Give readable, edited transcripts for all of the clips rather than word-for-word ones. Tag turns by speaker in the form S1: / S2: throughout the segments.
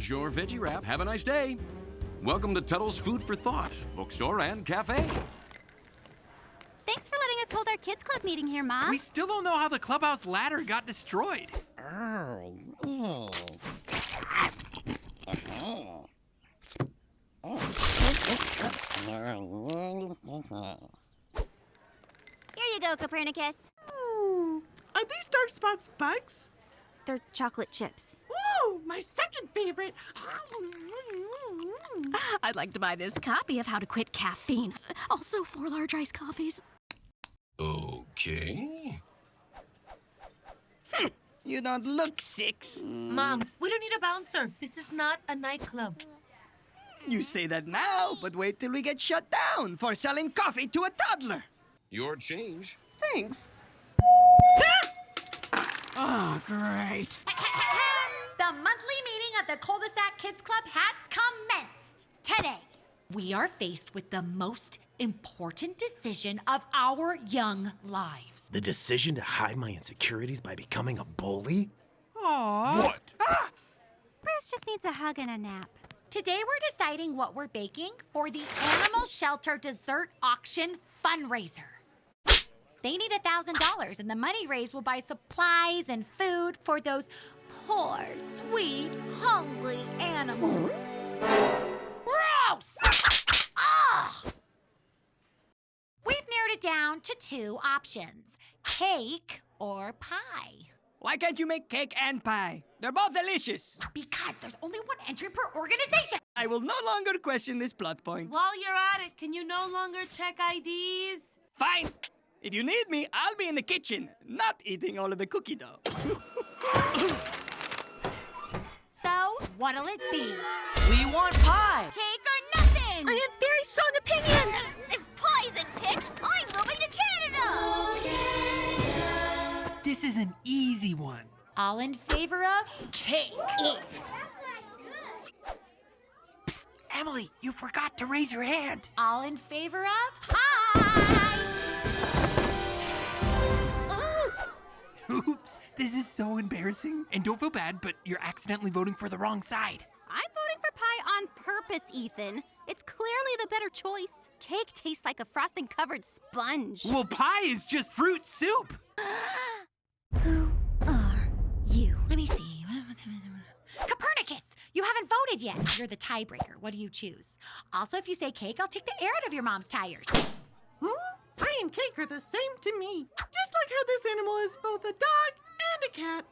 S1: Here's your veggie wrap. Have a nice day. Welcome to Tuttle's Food for Thought, bookstore and cafe.
S2: Thanks for letting us hold our kids club meeting here, Mom.
S3: We still don't know how the clubhouse ladder got destroyed.
S2: Here you go, Copernicus.
S4: Are these dark spots bugs?
S2: They're chocolate chips.
S4: Ooh, my second favorite.
S5: I'd like to buy this copy of How to Quit Caffeine. Also, 4 large iced coffees.
S1: Okay.
S6: You don't look 6.
S7: Mom, we don't need a bouncer. This is not a nightclub.
S6: You say that now, but wait till we get shut down for selling coffee to a toddler.
S1: Your change.
S5: Thanks.
S6: Oh, great.
S8: The monthly meeting of the Cul-de-sac Kids Club has commenced. Today, we are faced with the most important decision of our young lives.
S9: The decision to hide my insecurities by becoming a bully?
S6: Aww.
S9: What?
S2: Bruce just needs a hug and a nap.
S8: Today, we're deciding what we're baking for the Animal Shelter Dessert Auction fundraiser. They need $1,000, and the money raised will buy supplies and food for those poor, sweet, hungry animals. Gross! Ugh! We've narrowed it down to 2 options, cake or pie.
S6: Why can't you make cake and pie? They're both delicious.
S8: Because there's only 1 entry per organization.
S6: I will no longer question this plot point.
S7: While you're at it, can you no longer check IDs?
S6: Fine. If you need me, I'll be in the kitchen, not eating all of the cookie dough.
S8: So, what'll it be?
S4: We want pie.
S5: Cake or nothing!
S2: I have very strong opinions.
S5: If pie's in picked, I'm moving to Canada!
S4: This is an easy one.
S8: All in favor of cake.
S4: Psst, Emily, you forgot to raise your hand.
S8: All in favor of pie.
S4: Oops, this is so embarrassing. And don't feel bad, but you're accidentally voting for the wrong side.
S2: I'm voting for pie on purpose, Ethan. It's clearly the better choice. Cake tastes like a frosting-covered sponge.
S3: Well, pie is just fruit soup.
S2: Who are you?
S8: Let me see. Copernicus, you haven't voted yet. You're the tiebreaker. What do you choose? Also, if you say cake, I'll take the air out of your mom's tires.
S4: Pie and cake are the same to me. Just like how this animal is both a dog and a cat.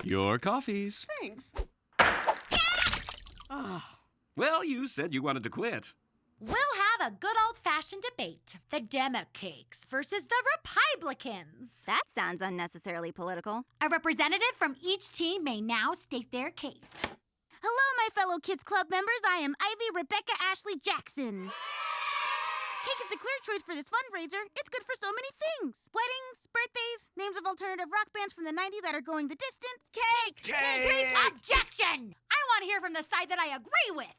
S1: Your coffees.
S5: Thanks.
S1: Well, you said you wanted to quit.
S8: We'll have a good old-fashioned debate. The Democakes versus the Republicans.
S2: That sounds unnecessarily political.
S8: A representative from each team may now state their case.
S5: Hello, my fellow Kids Club members. I am Ivy Rebecca Ashley Jackson. Cake is the clear choice for this fundraiser. It's good for so many things. Weddings, birthdays, names of alternative rock bands from the 90s that are going the distance. Cake!
S9: Cake!
S8: Objection! I want to hear from the side that I agree with.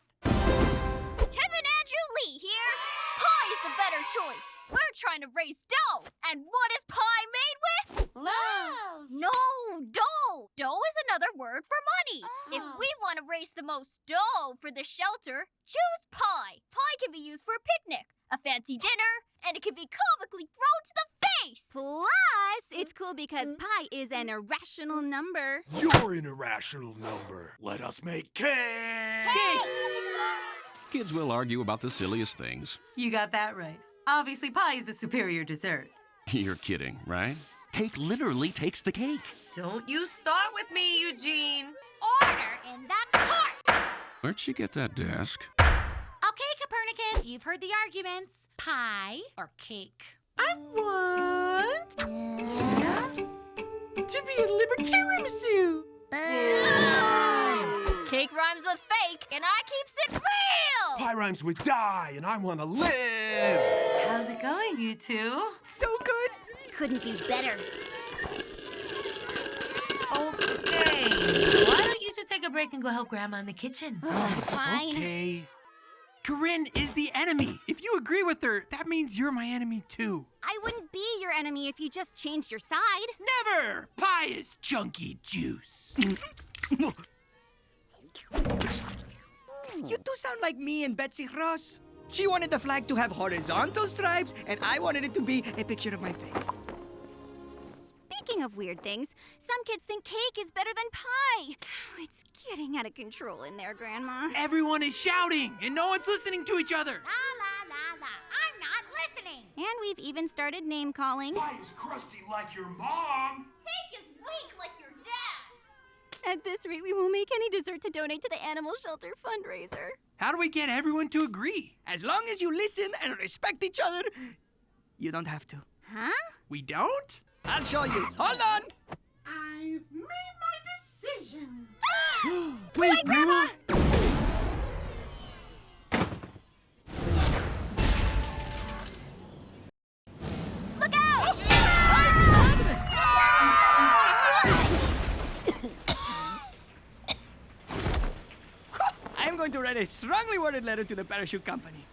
S5: Kevin Andrew Lee here. Pie is the better choice. We're trying to raise dough. And what is pie made with? Love. No, dough. Dough is another word for money. If we want to raise the most dough for the shelter, choose pie. Pie can be used for a picnic, a fancy dinner, and it can be comically thrown to the face.
S2: Plus, it's cool because pi is an irrational number.
S9: You're an irrational number. Let us make cake!
S1: Kids will argue about the silliest things.
S7: You got that right. Obviously, pie is the superior dessert.
S1: You're kidding, right? Cake literally takes the cake.
S7: Don't you start with me, Eugene.
S8: Order in the court.
S1: Where'd she get that desk?
S8: Okay, Copernicus, you've heard the arguments. Pie or cake?
S4: I want to be a libertarian.
S5: Cake rhymes with fake, and I keeps it real.
S9: Pie rhymes with die, and I want to live!
S7: How's it going, you two?
S4: So good.
S2: Couldn't be better.
S7: Okay. Why don't you two take a break and go help Grandma in the kitchen?
S2: Fine.
S3: Okay. Corinne is the enemy. If you agree with her, that means you're my enemy too.
S2: I wouldn't be your enemy if you just changed your side.
S3: Never! Pie is chunky juice.
S6: You two sound like me and Betsy Ross. She wanted the flag to have horizontal stripes, and I wanted it to be a picture of my face.
S2: Speaking of weird things, some kids think cake is better than pie. It's getting out of control in there, Grandma.
S3: Everyone is shouting, and no one's listening to each other.
S8: La la la la. I'm not listening.
S2: And we've even started name calling.
S9: Pie is crusty like your mom.
S5: Cake is weak like your dad.
S2: At this rate, we won't make any dessert to donate to the animal shelter fundraiser.
S3: How do we get everyone to agree?
S6: As long as you listen and respect each other, you don't have to.
S2: Huh?
S3: We don't?
S6: I'll show you. Hold on.
S4: I've made my decision.
S3: Wait, Grandma!
S2: Look out!
S6: I'm going to write a strongly worded letter to the parachute company.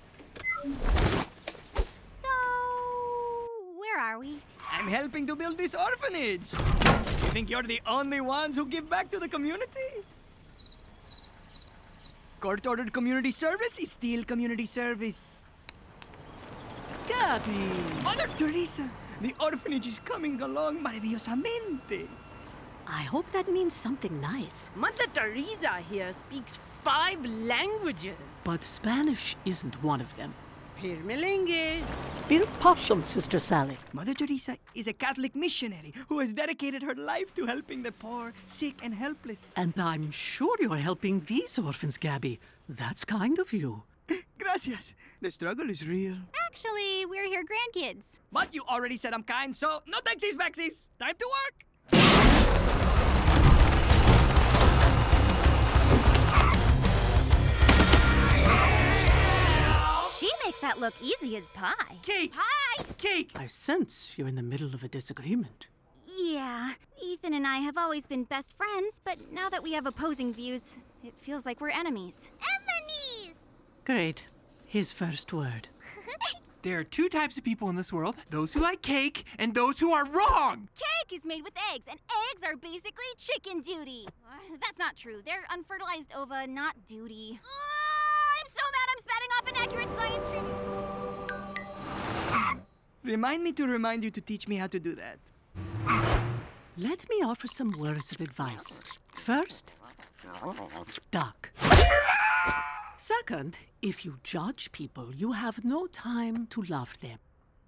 S2: So, where are we?
S6: I'm helping to build this orphanage. You think you're the only ones who give back to the community? Court-ordered community service is still community service. Gabby! Mother Teresa! The orphanage is coming along maravillosamente.
S10: I hope that means something nice.
S11: Mother Teresa here speaks 5 languages.
S10: But Spanish isn't one of them.
S11: Pirmelingue.
S10: Be partial, Sister Sally.
S6: Mother Teresa is a Catholic missionary who has dedicated her life to helping the poor, sick, and helpless.
S10: And I'm sure you're helping these orphans, Gabby. That's kind of you.
S6: Gracias. The struggle is real.
S2: Actually, we're here grandkids.
S6: But you already said I'm kind, so no thanksies, backsies. Time to work.
S2: She makes that look easy as pie.
S3: Cake!
S2: Pie!
S3: Cake!
S10: I sense you're in the middle of a disagreement.
S2: Yeah, Ethan and I have always been best friends, but now that we have opposing views, it feels like we're enemies.
S5: Enemies!
S10: Great. His first word.
S3: There are 2 types of people in this world. Those who like cake and those who are wrong.
S2: Cake is made with eggs, and eggs are basically chicken duty. That's not true. They're unfertilized ova, not duty. I'm so mad I'm spouting off inaccurate science trivia.
S6: Remind me to remind you to teach me how to do that.
S10: Let me offer some words of advice. First, duck. Second, if you judge people, you have no time to love them.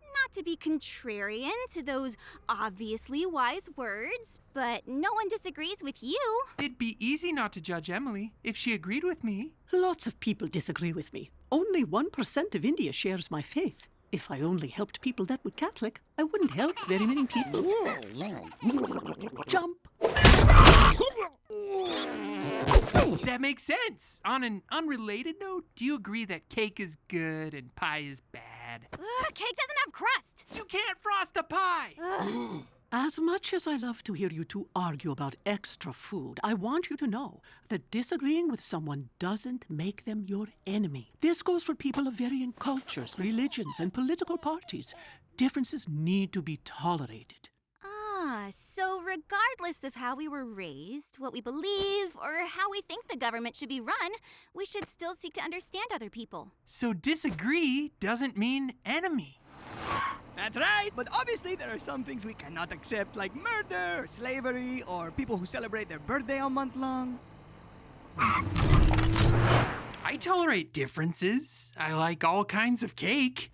S2: Not to be contrarian to those obviously wise words, but no one disagrees with you.
S3: It'd be easy not to judge Emily if she agreed with me.
S10: Lots of people disagree with me. Only 1% of India shares my faith. If I only helped people that were Catholic, I wouldn't help very many people. Jump!
S3: That makes sense. On an unrelated note, do you agree that cake is good and pie is bad?
S2: Cake doesn't have crust.
S3: You can't frost a pie!
S10: As much as I love to hear you two argue about extra food, I want you to know that disagreeing with someone doesn't make them your enemy. This goes for people of varying cultures, religions, and political parties. Differences need to be tolerated.
S2: So regardless of how we were raised, what we believe, or how we think the government should be run, we should still seek to understand other people.
S3: So disagree doesn't mean enemy.
S6: That's right, but obviously there are some things we cannot accept, like murder, or slavery, or people who celebrate their birthday all month long.
S3: I tolerate differences. I like all kinds of cake.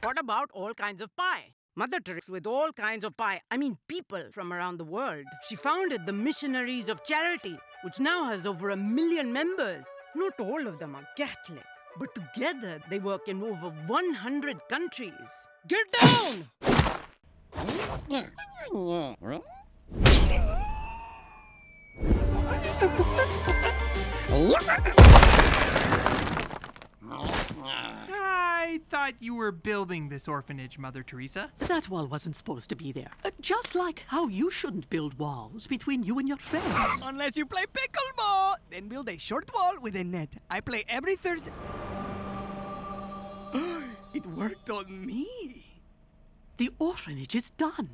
S11: What about all kinds of pie? Mother Teresa with all kinds of pie. I mean, people from around the world. She founded the Missionaries of Charity, which now has over 1 million members. Not all of them are Catholic, but together they work in over 100 countries. Get down!
S3: I thought thought you were building this orphanage, Mother Teresa.
S10: That wall wasn't supposed to be there. Just like how you shouldn't build walls between you and your friends.
S6: Unless you play pickleball, then build a short wall with a net. I play every Thursday. It worked on me.
S10: The orphanage is done.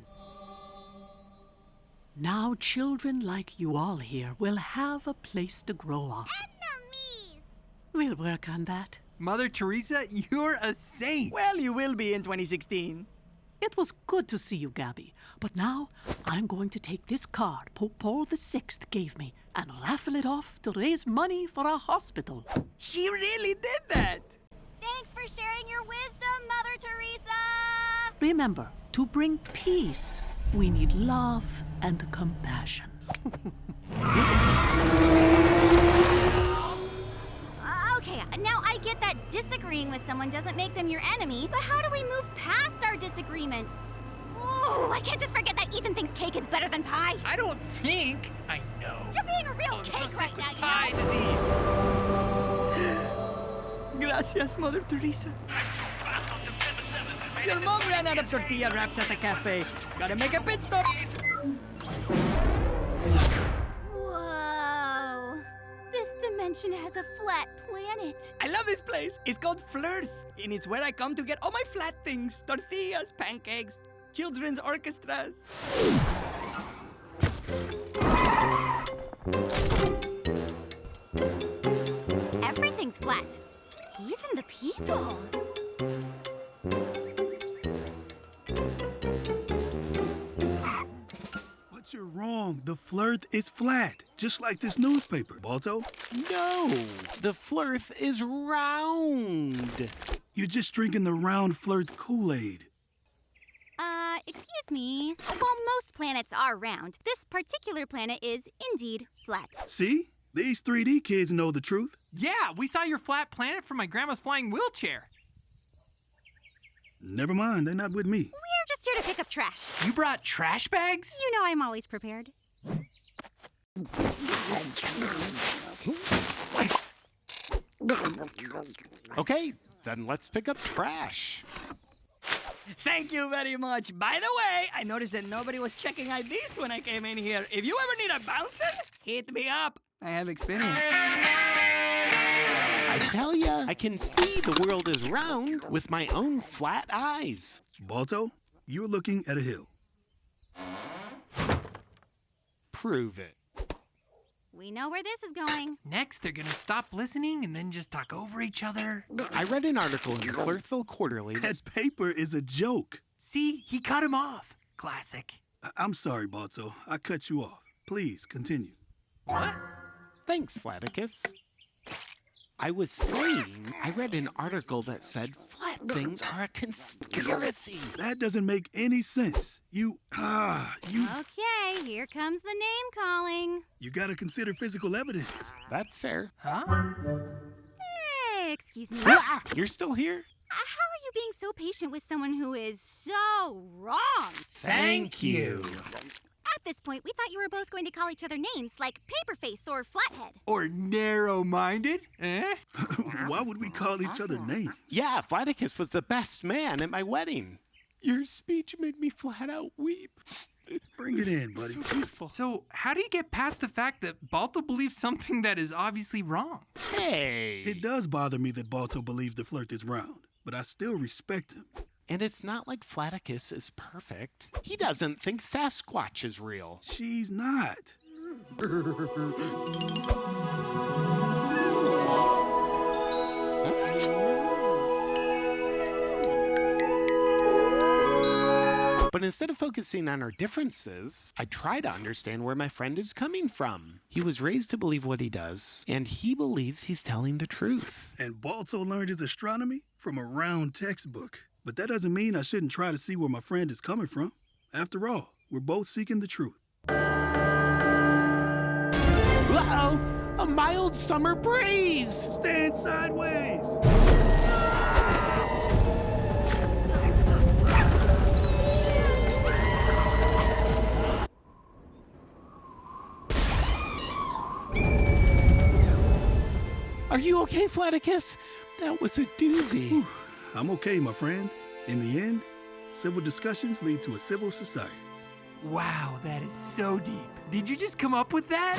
S10: Now children like you all here will have a place to grow up.
S2: Enemies!
S10: We'll work on that.
S3: Mother Teresa, you're a saint.
S6: Well, you will be in 2016.
S10: It was good to see you, Gabby. But now I'm going to take this card Pope Paul VI gave me and raffle it off to raise money for a hospital.
S6: She really did that.
S2: Thanks for sharing your wisdom, Mother Teresa!
S10: Remember, to bring peace, we need love and compassion.
S2: Okay, now I get that disagreeing with someone doesn't make them your enemy, but how do we move past our disagreements? Oh, I can't just forget that Ethan thinks cake is better than pie.
S3: I don't think. I know.
S2: You're being a real
S3: I'm
S2: cake
S3: so
S2: right
S3: sick
S2: now,
S3: with
S2: you
S3: pie
S2: know?
S3: disease.
S6: Gracias, Mother Teresa. Your mom ran out of tortilla wraps at the cafe. Gotta make a pit stop.
S2: Whoa. This dimension has a flat planet.
S6: I love this place. It's called Flirth, and it's where I come to get all my flat things. Tortillas, pancakes, children's orchestras.
S2: Everything's flat. Even the people.
S9: But you're wrong. The Flirth is flat, just like this newspaper, Balto.
S12: No, the Flirth is round.
S9: You're just drinking the round Flirth Kool-Aid.
S2: Excuse me. While most planets are round, this particular planet is indeed flat.
S9: See? These 3D kids know the truth.
S3: Yeah, we saw your flat planet from my grandma's flying wheelchair.
S9: Never mind, they're not with me.
S2: We're just here to pick up trash.
S3: You brought trash bags?
S2: You know I'm always prepared.
S12: Okay, then let's pick up trash.
S6: Thank you very much. By the way, I noticed that nobody was checking IDs when I came in here. If you ever need a bouncer, hit me up. I have experience.
S12: I tell ya, I can see the world is round with my own flat eyes.
S9: Balto, you're looking at a hill.
S12: Prove it.
S2: We know where this is going.
S3: Next, they're gonna stop listening and then just talk over each other.
S12: I read an article in the Flirthville Quarterly
S9: That paper is a joke.
S3: See, he cut him off. Classic.
S9: I'm sorry, Balto. I cut you off. Please, continue.
S3: What?
S12: Thanks, Flaticus. I was saying, I read an article that said flat things are a conspiracy.
S9: That doesn't make any sense. You
S2: Okay, here comes the name calling.
S9: You gotta consider physical evidence.
S12: That's fair.
S3: Huh?
S2: Hey, excuse me.
S12: Ah, you're still here?
S2: How are you being so patient with someone who is so wrong?
S3: Thank you.
S2: At this point, we thought you were both going to call each other names like Paperface or Flathead.
S3: Or narrow-minded, eh?
S9: Why would we call each other names?
S12: Yeah, Flaticus was the best man at my wedding. Your speech made me flat out weep.
S9: Bring it in, buddy.
S12: So beautiful.
S3: So, how do you get past the fact that Balto believes something that is obviously wrong?
S12: Hey!
S9: It does bother me that Balto believes the Flirth is round, but I still respect him.
S12: And it's not like Flaticus is perfect. He doesn't think Sasquatch is real.
S9: She's not.
S12: But instead of focusing on our differences, I try to understand where my friend is coming from. He was raised to believe what he does, and he believes he's telling the truth.
S9: And Balto learned his astronomy from a round textbook. But that doesn't mean I shouldn't try to see where my friend is coming from. After all, we're both seeking the truth.
S12: Uh-oh! A mild summer breeze!
S9: Stand sideways!
S12: Are you okay, Flaticus? That was a doozy.
S9: Whew, I'm okay, my friend. In the end, civil discussions lead to a civil society.
S3: Wow, that is so deep. Did you just come up with that?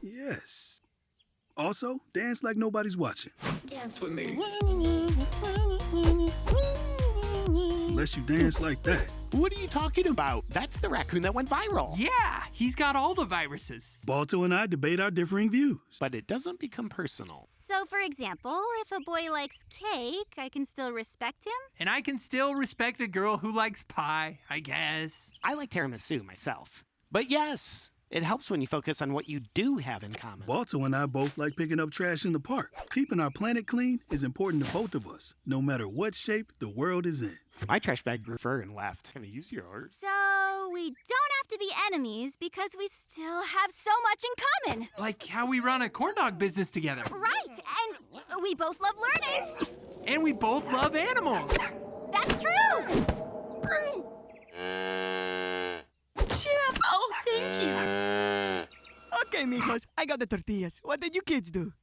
S9: Yes. Also, dance like nobody's watching.
S13: Dance with me.
S9: Unless you dance like that.
S12: What are you talking about? That's the raccoon that went viral.
S3: Yeah, he's got all the viruses.
S9: Balto and I debate our differing views.
S12: But it doesn't become personal.
S2: So, for example, if a boy likes cake, I can still respect him?
S3: And I can still respect a girl who likes pie, I guess.
S12: I like tiramisu myself. But yes, it helps when you focus on what you do have in common.
S9: Balto and I both like picking up trash in the park. Keeping our planet clean is important to both of us, no matter what shape the world is in.
S12: My trash bag grew fur and left. Can I use yours?
S2: So, we don't have to be enemies because we still have so much in common.
S3: Like how we run a corn dog business together.
S2: Right, and we both love learning.
S3: And we both love animals.
S2: That's true.
S6: Chef, oh, thank you. Okay, mijos, I got the tortillas. What did you kids do?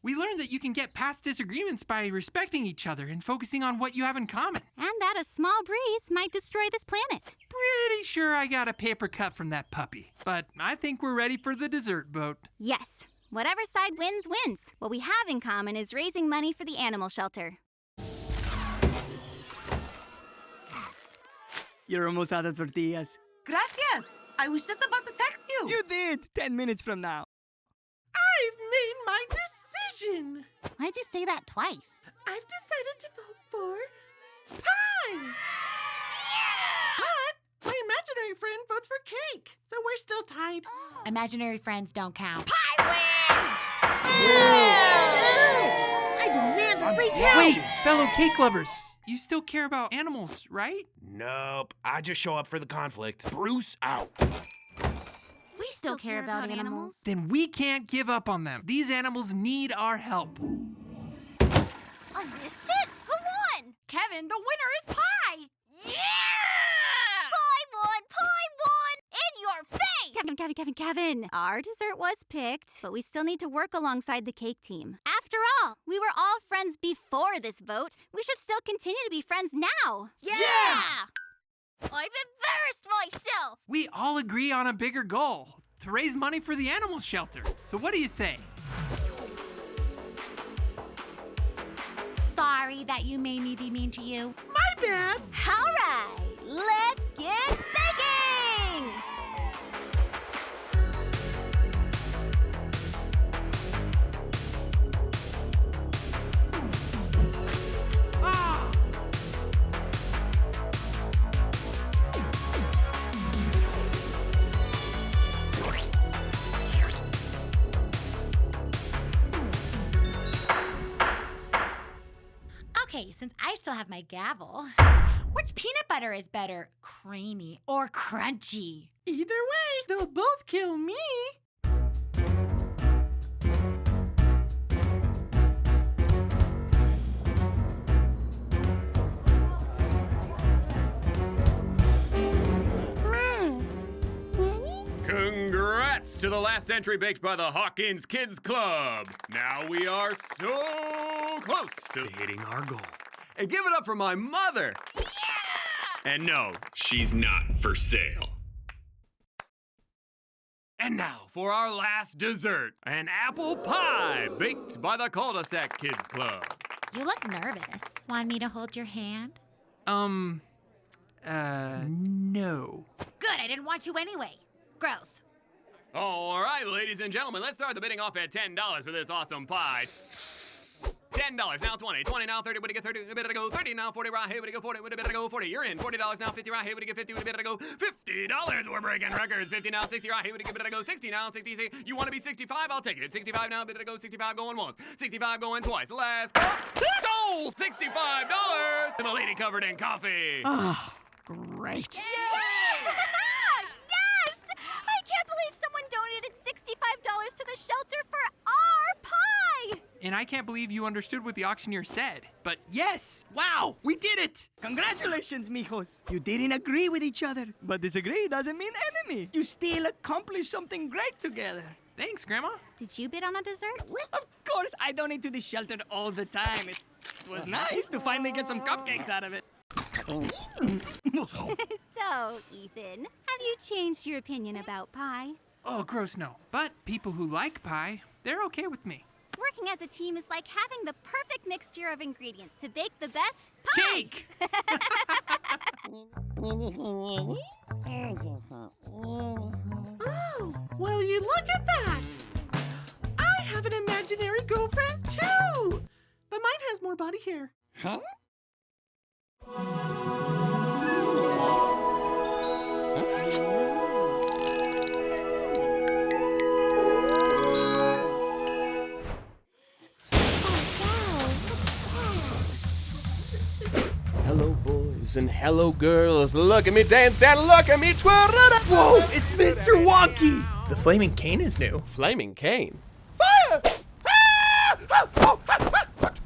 S3: We learned that you can get past disagreements by respecting each other and focusing on what you have in common.
S2: And that a small breeze might destroy this planet.
S3: Pretty sure I got a paper cut from that puppy. But I think we're ready for the dessert vote.
S2: Yes. Whatever side wins, wins. What we have in common is raising money for the animal shelter.
S6: You're almost out of tortillas.
S7: Gracias. I was just about to text you.
S6: You did. 10 minutes from now.
S4: I've made my decision.
S8: Why'd you say that twice?
S4: I've decided to vote for pie. But my imaginary friend votes for cake, so we're still tied.
S8: Imaginary friends don't count.
S2: I demand free cake.
S3: Wait, fellow cake lovers. You still care about animals, right?
S14: Nope. I just show up for the conflict. Bruce out.
S8: We still care about animals.
S3: Then we can't give up on them. These animals need our help.
S2: I missed it? Who won?
S8: Kevin, the winner is pie.
S5: Yeah! Pie won! In your face!
S2: Kevin. Our dessert was picked, but we still need to work alongside the cake team. After all, we were all friends before this vote. We should still continue to be friends now.
S5: Yeah! I've embarrassed myself!
S3: We all agree on a bigger goal, to raise money for the animal shelter. So what do you say?
S8: Sorry that you made me be mean to you.
S4: My bad.
S2: All right, let's get baking!
S3: Ah!
S8: Okay, since I still have my gavel, which peanut butter is better, creamy or crunchy?
S4: Either way, they'll both kill me.
S1: Congrats to the last entry baked by the Hawkins Kids Club. Now we are so close to hitting our goal. And give it up for my mother. Yeah! And no, she's not for sale. And now for our last dessert, an apple pie baked by the Cul-de-sac Kids Club.
S8: You look nervous. Want me to hold your hand?
S3: No.
S8: Good, I didn't want you anyway. Gross.
S1: All right, ladies and gentlemen, let's start the bidding off at $10 for this awesome pie. $10, now 20, 20 now 30, would it get 30, would it go 30 now 40, right, hey, would it go 40, would it go 40, you're in, $40 now 50, right, hey, would it get 50, would it go $50, we're breaking records, 50 now 60, right, hey, would it go 60 now 60, you want to be 65, I'll take it, 65 now, would it go 65 going once, 65 going twice, last go, sold $65, and the lady covered in coffee.
S6: Oh, great.
S2: Yay! Yes! I can't believe someone donated $65 to the shelter for our pie!
S3: And I can't believe you understood what the auctioneer said. But yes! Wow! We did it!
S6: Congratulations, mijos. You didn't agree with each other, but disagree doesn't mean enemy. You still accomplished something great together.
S3: Thanks, Grandma.
S2: Did you bid on a dessert?
S6: Of course, I donate to the shelter all the time. It was nice to finally get some cupcakes out of it.
S2: So, Ethan, have you changed your opinion about pie?
S3: Oh, gross, no. But people who like pie, they're okay with me.
S2: Working as a team is like having the perfect mixture of ingredients to bake the best pie.
S3: Cake!
S4: Oh, will you look at that? I have an imaginary girlfriend too! But mine has more body hair.
S6: Huh?
S13: Hello, boys and hello, girls. Look at me dance and look at me twirl.
S15: Whoa, it's Mr. Wonky! The flaming cane is new.
S13: Flaming cane? Fire! Ah! Oh, oh, ah, ah, what?